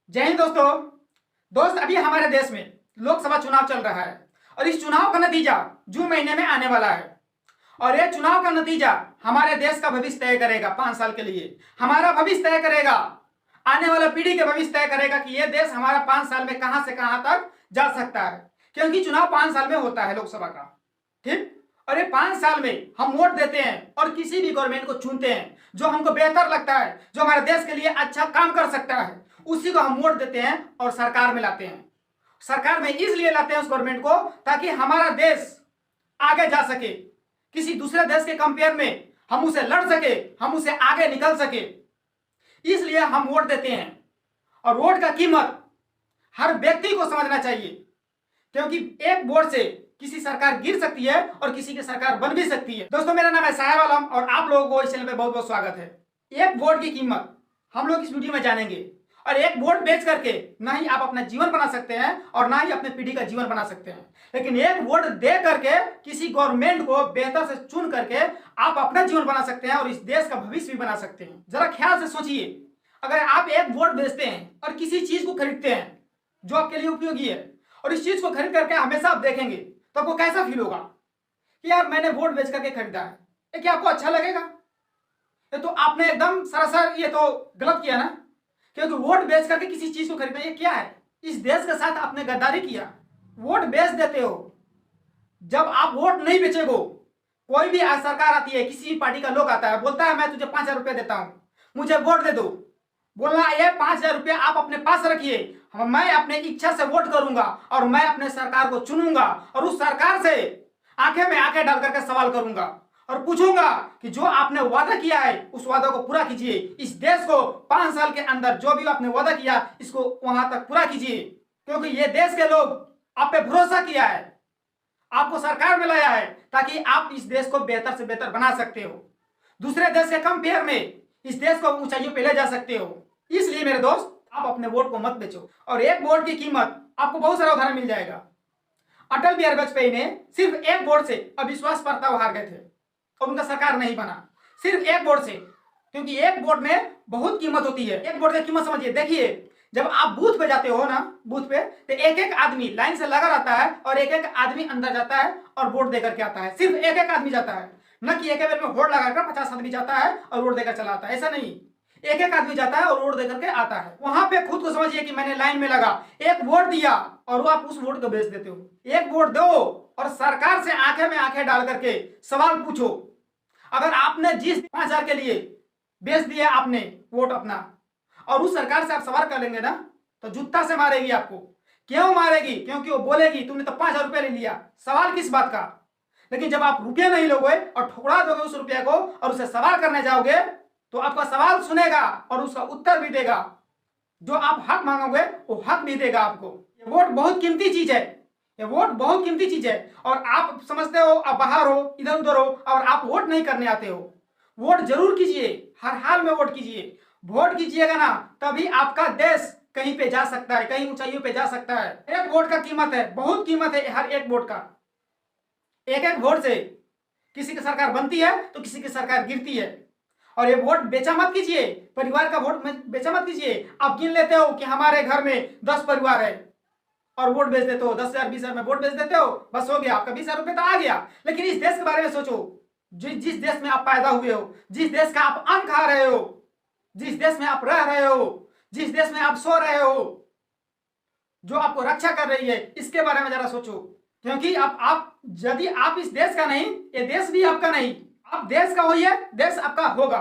जय हिंद दोस्त अभी हमारे देश में लोकसभा चुनाव चल रहा है और इस चुनाव का नतीजा जून महीने में आने वाला है। और यह चुनाव का नतीजा हमारे देश का भविष्य तय करेगा। 5 साल के लिए हमारा भविष्य तय करेगा, आने वाला पीढ़ी के भविष्य तय करेगा कि यह देश हमारा 5 साल में कहां से कहां तक जा सकता है, क्योंकि चुनाव 5 साल में होता है लोकसभा का। ठीक। और ये 5 साल में हम वोट देते हैं और किसी भी गवर्नमेंट को चुनते हैं जो हमको बेहतर लगता है, जो हमारे देश के लिए अच्छा काम कर सकता है, उसी को हम वोट देते हैं और सरकार में लाते हैं। सरकार में इसलिए लाते हैं उस गवर्नमेंट को ताकि हमारा देश आगे जा सके, किसी दूसरे देश के कंपेयर में हम उसे लड़ सके, हम उसे आगे निकल सके, इसलिए हम वोट देते हैं। और वोट का कीमत हर व्यक्ति को समझना चाहिए, क्योंकि एक वोट से किसी सरकार गिर सकती है और किसी की सरकार बन भी सकती है। दोस्तों, मेरा नाम है साहेब आलम और आप लोगों को इस चैनल पे बहुत बहुत स्वागत है। एक वोट की कीमत हम लोग इस वीडियो में जानेंगे। और एक वोट बेच करके ना ही आप अपना जीवन बना सकते हैं और ना ही अपने पीढ़ी का जीवन बना सकते हैं, लेकिन एक वोट दे करके किसी गवर्नमेंट को बेहतर से चुन करके आप अपना जीवन बना सकते हैं और इस देश का भविष्य भी बना सकते हैं। जरा ख्याल से सोचिए, अगर आप एक वोट बेचते हैं और किसी चीज को खरीदते हैं जो आपके लिए उपयोगी है, और इस चीज को खरीद करके हमेशा आप देखेंगे, तो आपको कैसा फील होगा कि यार मैंने वोट बेच करके खरीदा है। ये क्या आपको अच्छा लगेगा? ये तो आपने एकदम सरासर ये तो गलत किया ना, क्योंकि वोट बेच करके किसी चीज को खरीदना ये क्या है? इस देश के साथ आपने गद्दारी किया। वोट बेच देते हो। जब आप वोट नहीं बेचेगो, कोई भी आज सरकार आती है, किसी भी पार्टी का लोग आता है, बोलता है मैं तुझे 5,000 रुपया देता हूं, मुझे वोट दे दो। बोलना ये 5,000 रुपया आप अपने पास रखिए, मैं अपने इच्छा से वोट करूंगा और मैं अपने सरकार को चुनूंगा और उस सरकार से आंखें में आंखें डाल करके सवाल करूंगा और पूछूंगा कि जो आपने वादा किया है उस वादा को पूरा कीजिए। इस देश को 5 साल के अंदर जो भी आपने वादा किया इसको वहां तक पूरा कीजिए, क्योंकि ये देश के लोग आप पे भरोसा किया है, आपको सरकार में लाया है ताकि आप इस देश को बेहतर से बेहतर बना सकते हो, दूसरे देश के कंपेयर में इस देश को ऊंचाइयों पे ले जा सकते हो। इसलिए मेरे दोस्त, आप अपने वोट को मत बेचो। और एक वोट की कीमत आपको बहुत सारा उदाहरण मिल जाएगा। अटल बिहारी वाजपेयी ने सिर्फ एक वोट से अविश्वास प्रस्ताव हार गए थे और उनका सरकार नहीं बना, सिर्फ एक वोट से, क्योंकि एक वोट में बहुत कीमत होती है। एक वोट की कीमत समझिए। देखिए, जब आप बूथ पे जाते हो ना, बूथ पे तो एक एक आदमी लाइन से लगा रहता है और एक एक आदमी अंदर जाता है और वोट देकर के आता है। सिर्फ एक एक आदमी जाता है, न कि एक बार में वोट लगाकर 50 आदमी जाता है और वोट देकर चला आता है। ऐसा नहीं, एक एक आदमी जाता है और वोट देकर के आता है। वहां पे खुद को समझिए कि मैंने लाइन में लगा, एक वोट दिया और वो आप उस वोट को बेच देते हो। एक वोट दो और सरकार से आंखें में आंखें डाल करके सवाल पूछो। अगर आपने जिस 5,000 के लिए बेच दिया आपने वोट अपना, और उस सरकार से आप सवाल कर लेंगे ना, तो जूता से मारेगी आपको। क्यों मारेगी? क्योंकि वो बोलेगी तुमने तो 5,000 रुपया ले लिया, सवाल किस बात का? लेकिन जब आप रुपया नहीं लोगे और ठुकरा दोगे उस रुपया को और उसे सवाल करने जाओगे, तो आपका सवाल सुनेगा और उसका उत्तर भी देगा। जो आप हक मांगोगे वो हक भी देगा आपको। ये वोट बहुत कीमती चीज है, ये वोट बहुत कीमती चीज है। और आप समझते हो आप बाहर हो, इधर उधर हो और आप वोट नहीं करने आते हो। वोट जरूर कीजिए, हर हाल में वोट कीजिए। वोट कीजिएगा ना, तभी आपका देश कहीं पे जा सकता है, कहीं ऊंचाइयों पे जा सकता है। एक वोट का कीमत है, बहुत कीमत है हर एक वोट का। एक एक वोट से किसी की सरकार बनती है तो किसी की सरकार गिरती है। और ये वोट बेचा मत कीजिए, परिवार का वोट बेचा मत कीजिए। आप गिन लेते हो कि हमारे घर में 10 परिवार है और वोट बेच देते हो, 10,000 20,000 में वोट बेच देते हो, बस हो गया, आपका 20,000 रुपये तो आ गया। लेकिन इस देश के बारे में सोचो, जिस देश में आप पैदा हुए हो, जिस देश का आप अन्न खा रहे हो, जिस देश में आप रह रहे हो, जिस देश में आप सो रहे हो, जो आपको रक्षा कर रही है, इसके बारे में जरा सोचो। क्योंकि आप यदि आप इस देश का नहीं, ये देश भी आपका नहीं। आप देश का होइए, देश आपका होगा।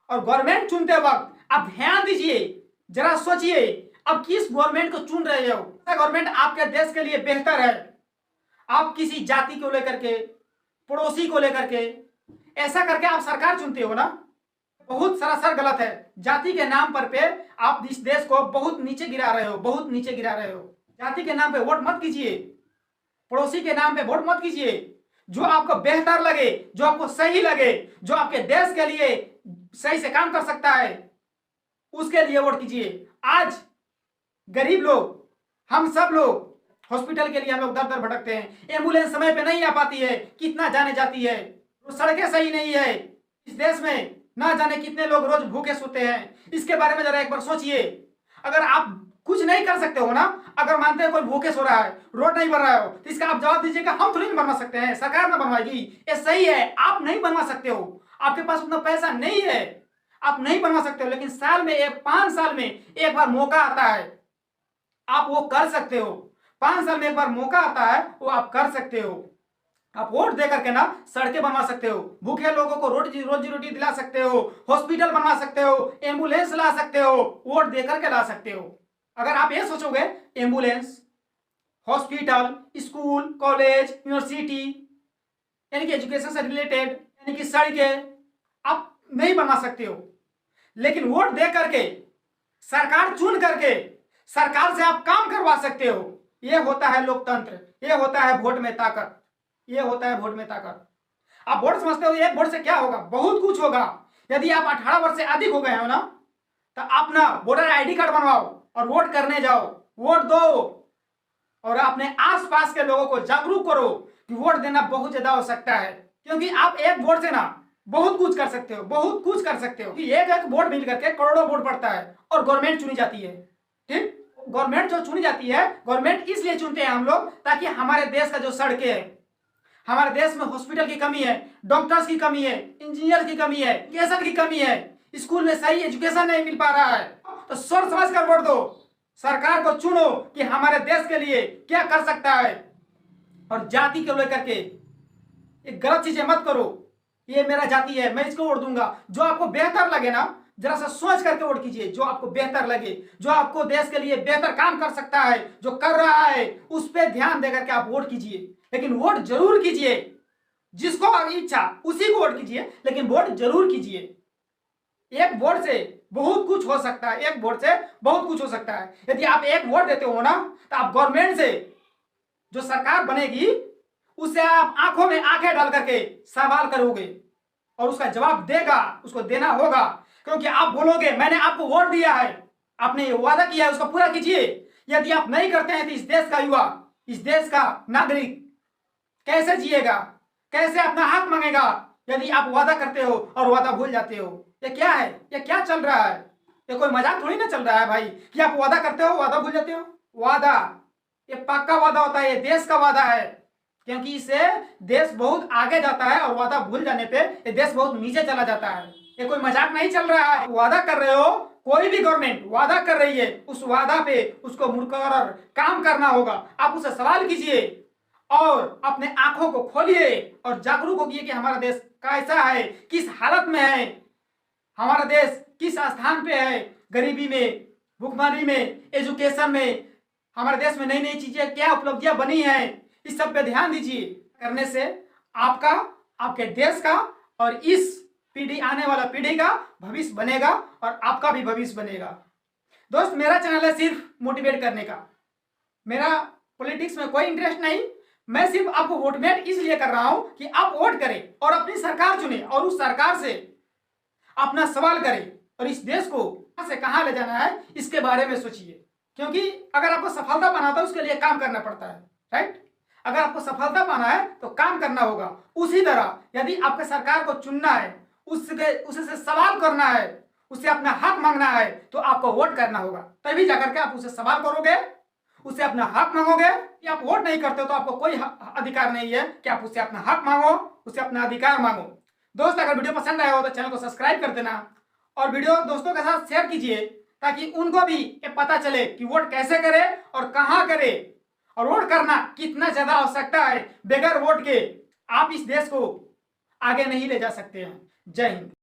और गवर्नमेंट चुनते वक्त आप ध्यान दीजिए, जरा सोचिए आप किस गवर्नमेंट को चुन रहे हो। गवर्नमेंट आपके देश के लिए बेहतर है। आप किसी जाति को लेकर के, पड़ोसी को लेकर के ऐसा करके आप सरकार चुनते हो ना, बहुत सरासर गलत है। जाति के नाम पर पे आप इस देश को बहुत नीचे गिरा रहे हो, बहुत नीचे गिरा रहे हो। जाति के नाम पे वोट मत कीजिए, पड़ोसी के नाम पे वोट मत कीजिए। जो आपको बेहतर लगे, जो आपको सही लगे, जो आपके देश के लिए सही से काम कर सकता है, उसके लिए वोट कीजिए। आज गरीब लोग, हम सब लोग हॉस्पिटल के लिए हम लोग दर दर भटकते हैं, एम्बुलेंस समय पे नहीं आ पाती है, कितना जाने जाती है, सड़कें सही नहीं है। इस देश में ना जाने कितने लोग रोज भूखे सोते हैं। इसके बारे में जरा एक बार सोचिए। अगर आप कुछ नहीं कर सकते हो ना। अगर मानते हो कोई भूखे सो रहा है, रोड नहीं बन रहा हो, तो इसका आप जवाब दीजिएगा हम थोड़ी नहीं बनवा सकते हैं, सरकार ना बनवाएगी। ये सही है, आप नहीं बनवा सकते हो, आपके पास उतना पैसा नहीं है, आप नहीं बनवा सकते हो। लेकिन साल में 5 साल में एक बार मौका आता है, आप वो कर सकते हो। 5 साल में एक बार मौका आता है, वो आप कर सकते हो। आप वोट दे करके ना सड़कें बनवा सकते हो, भूखे लोगों को रोजी रोटी दिला सकते हो, हॉस्पिटल बनवा सकते हो, एम्बुलेंस ला सकते हो, वोट दे करके ला सकते हो। अगर आप ये सोचोगे ambulance, hospital, school, college, university, यानी कि एजुकेशन से रिलेटेड, यानी कि सड़कें आप नहीं बना सकते हो। लेकिन वोट दे करके, सरकार चुन करके, सरकार से आप काम करवा सकते हो। यह होता है लोकतंत्र, यह होता है वोट में ताकत, ये होता है वोट में ताकत। आप वोट समझते हो, एक वोट से क्या होगा? बहुत कुछ होगा। यदि आप 18 वर्ष से अधिक हो गए हो ना, तो आप ना वोटर आईडी कार्ड बनवाओ और वोट करने जाओ, वोट दो और अपने आसपास के लोगों को जागरूक करो कि वोट देना बहुत ज्यादा आवश्यकता है। क्योंकि आप एक वोट से ना बहुत कुछ कर सकते हो, बहुत कुछ कर सकते हो। एक एक वोट मिल करके करोड़ों वोट पड़ता है और गवर्नमेंट चुनी जाती है। ठीक, गवर्नमेंट जो चुनी जाती है, गवर्नमेंट इसलिए चुनते हैं हम लोग ताकि हमारे देश का जो सड़कें है, हमारे देश में हॉस्पिटल की कमी है, डॉक्टर्स की कमी है, इंजीनियर की कमी है, एजुकेशन की कमी है, स्कूल में सही एजुकेशन नहीं मिल पा रहा है, तो सोच समझ कर वोट दो, सरकार को चुनो कि हमारे देश के लिए क्या कर सकता है। और जाति को लेकर के एक गलत चीजें मत करो, ये मेरा जाति है मैं इसको वोट दूंगा। जो आपको बेहतर लगे ना, जरा सा सोच करके वोट कीजिए, जो आपको बेहतर लगे, जो आपको देश के लिए बेहतर काम कर सकता है, जो कर रहा है, उस पर ध्यान देकर के आप वोट कीजिए। लेकिन वोट जरूर कीजिए, जिसको इच्छा उसी को वोट कीजिए, लेकिन वोट जरूर कीजिए। एक वोट से बहुत कुछ हो सकता है, एक वोट से बहुत कुछ हो सकता है। यदि आप एक वोट देते हो ना, तो आप गवर्नमेंट से, जो सरकार बनेगी उससे आप आंखों में आंखें डाल करके सवाल करोगे और उसका जवाब देगा, उसको देना होगा। क्योंकि आप बोलोगे मैंने आपको वोट दिया है, आपने ये वादा किया है, उसको पूरा कीजिए। यदि आप नहीं करते हैं तो इस देश का युवा, इस देश का नागरिक कैसे जिएगा, कैसे अपना हक मांगेगा? यदि आप वादा करते हो और वादा भूल जाते हो, ये क्या है? ये क्या चल रहा है? ये कोई मजाक थोड़ी ना चल रहा है भाई कि आप वादा करते हो वादा भूल जाते हो। वादा ये पक्का वादा होता है, ये देश का वादा है, क्योंकि इससे देश बहुत आगे जाता है और वादा भूल जाने पे ये देश बहुत नीचे चला जाता है। ये कोई मजाक नहीं चल रहा है। वादा कर रहे हो, कोई भी गवर्नमेंट वादा कर रही है, उस वादा पे उसको मुकर्रर काम करना होगा। आप उससे सवाल कीजिए और अपने आंखों को खोलिए और जागरूक होइए कि हमारा देश कैसा है, किस हालत में है, हमारा देश किस स्थान पे है, गरीबी में, भुखमरी में, एजुकेशन में, हमारे देश में नई नई चीजें क्या उपलब्धियां बनी है, इस सब पे ध्यान दीजिए। करने से आपका, आपके देश का और इस पीढ़ी, आने वाला पीढ़ी का भविष्य बनेगा और आपका भी भविष्य बनेगा। दोस्त, मेरा चैनल है सिर्फ मोटिवेट करने का, मेरा पॉलिटिक्स में कोई इंटरेस्ट नहीं। मैं सिर्फ आपको वोटमेट इसलिए कर रहा हूं कि आप वोट करें और अपनी सरकार चुने और उस सरकार से अपना सवाल करें और इस देश को कहां से कहां ले जाना है इसके बारे में सोचिए। क्योंकि अगर आपको सफलता पाना था उसके लिए काम करना पड़ता है, राइट? अगर आपको सफलता पाना है तो काम करना होगा। उसी तरह यदि आपके सरकार को चुनना है, उससे सवाल करना है, उससे अपना हक मांगना है, तो आपको वोट करना होगा। तभी जाकर के आप उससे सवाल करोगे, उससे अपना हक मांगोगे। कि आप वोट नहीं करते हो तो आपको कोई अधिकार नहीं है कि आप उससे अपना हक मांगो, उससे अपना अधिकार मांगो। दोस्त, अगर वीडियो पसंद आया हो तो चैनल को सब्सक्राइब कर देना और वीडियो दोस्तों के साथ शेयर कीजिए ताकि उनको भी ये पता चले कि वोट कैसे करे और कहां करे और वोट करना कितना ज्यादा आवश्यकता है। बगैर वोट के आप इस देश को आगे नहीं ले जा सकते हैं। जय हिंद।